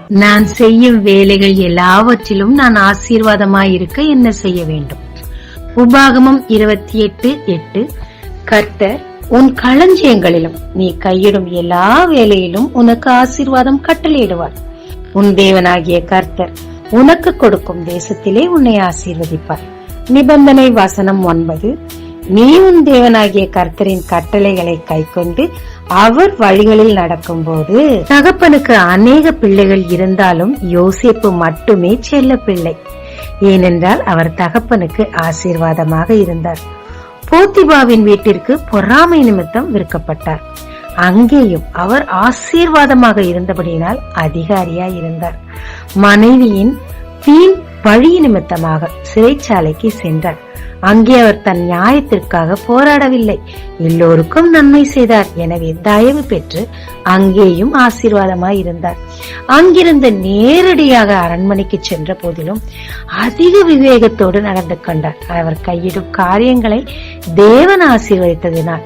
நான் செய்யும் வேலைகள் எல்லாவற்றிலும் நான் ஆசீர்வாதமாயிருக்க என்ன செய்ய வேண்டும்? உபாகமம் 28:8. கர்த்தர் உன் களஞ்சியங்களிலும் நீ கையிடும் எல்லா வேலையிலும் உனக்கு ஆசீர்வாதம் கட்டளையிடுவார். உன் தேவனாகிய கர்த்தர் உனக்கு கொடுக்கும் தேசத்திலே உன்னை ஆசீர்வதிப்பார். நிபந்தனை வசனம் 9. நீ உன் தேவனாகிய கர்த்தரின் கட்டளைகளை கைக்கொண்டு அவர் வழிகளில் நடக்கும் போது. தகப்பனுக்கு அநேக பிள்ளைகள் இருந்தாலும் யோசேப்பு மட்டுமே செல்ல பிள்ளை. ஏனென்றால் அவர் தகப்பனுக்கு ஆசீர்வாதமாக இருந்தார். போத்திபாவின் வீட்டிற்கு பொறாமை நிமித்தம் விற்கப்பட்டார். அங்கேயும் அவர் ஆசீர்வாதமாக இருந்தபடியினால் அதிகாரியாய் இருந்தார். மனைவியின் வீண் பழி நிமித்தமாக சிறைச்சாலைக்கு சென்றார். அங்கே அவர் தன் நியாயத்திற்காக போராடவில்லை, எல்லோருக்கும் நன்மை செய்தார். எனவே தயவு பெற்று அங்கேயும் ஆசீர்வாதமாய் இருந்தார். அங்கிருந்து நேரடியாக அரண்மனைக்கு சென்ற போதிலும் அதிக விவேகத்தோடு நடந்து கொண்டார். அவர் கையிடும் காரியங்களை தேவன் ஆசீர்வதித்ததினால்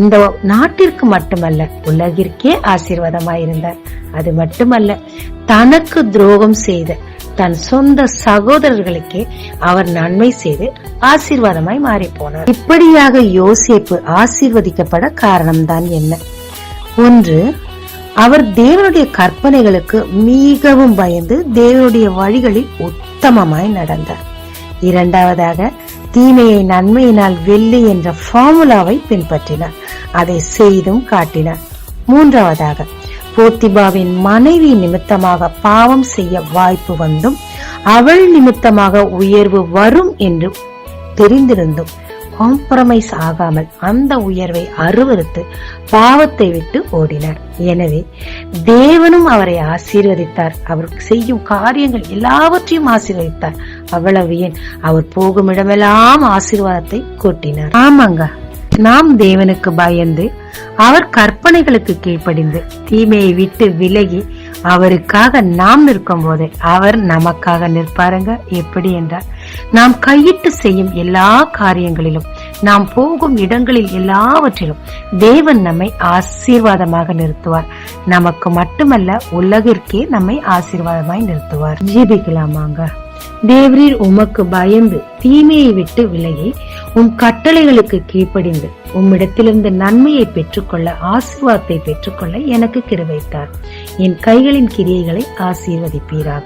இந்த நாட்டிற்கு மட்டுமல்ல உலகிற்கே ஆசீர்வாதமாயிருந்தார். அது மட்டுமல்ல, தனக்கு துரோகம் செய்த தன் சொந்த சகோதரர்களுக்கே அவர் நன்மை செய்து ஆசீர்வாதமாய் மாறி போனார். இப்படியாக யோசேப்பு ஆசீர்வதிக்கப்பட காரணம்தான் என்ன? 1. அவர் தேவனுடைய கற்பனைகளுக்கு மிகவும் பயந்து தேவனுடைய வழிகளில் உத்தமமாய் நடந்தார். 2. தீமையை நன்மையினால் வெல்லு என்ற ஃபார்முலாவை பின்பற்றினார். அதை செய்தும் காட்டினார். 3. போத்திபாவின் மனைவி நிமித்தமாக பாவம் செய்ய வாய்ப்பு வந்தும் அவள் நிமித்தமாக உயர்வு வரும் என்று தெரிந்திருந்தும் காம்ப்ரமைஸ் ஆகாமல் அந்த உயர்வை அருவருத்து பாவத்தை விட்டு ஓடினார். எனவே தேவனும் அவரை ஆசீர்வதித்தார். அவர் செய்யும் காரியங்கள் எல்லாவற்றையும் ஆசீர்வதித்தார். அவ்வளவு ஏன், அவர் போகும் இடமெல்லாம் ஆசீர்வாதத்தை கொட்டினார். ஆமாங்க, நாம் தேவனுக்கு பயந்து அவர் கற்பனைகளுக்கு கீழ்ப்படிந்து தீமையை விட்டு விலகி அவருக்காக நாம் நிற்கும் போது அவர் நமக்காக நிற்பாருங்க. எப்படி என்றால், நாம் கையிட்டு செய்யும் எல்லா காரியங்களிலும், நாம் போகும் இடங்களில் எல்லாவற்றிலும் தேவன் நம்மை ஆசீர்வாதமாக நிறுத்துவார். நமக்கு மட்டுமல்ல, உலகிற்கே நம்மை ஆசீர்வாதமாய் நிறுத்துவார். ஜீபிக்கலாமாங்க. தேவரீர் உமக்கு பயந்து தீமையை விட்டு விலகி உம் கட்டளைகளுக்கு கீழ்ப்படிந்து உம்மிடத்திலிருந்து நன்மையை பெற்றுக்கொள்ள, ஆசீர்வாதத்தை பெற்றுக்கொள்ள எனக்கு கிருபைத்தார். என் கைகளின் கிரியைகளை ஆசீர்வதிப்பீராக.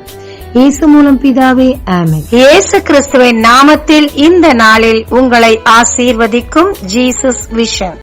இயேசு மூலம் பிதாவே, ஆமென். இயேசு கிறிஸ்துவின் நாமத்தில் இந்த நாளில் உங்களை ஆசீர்வதிக்கும் ஜீசஸ் விஷன்.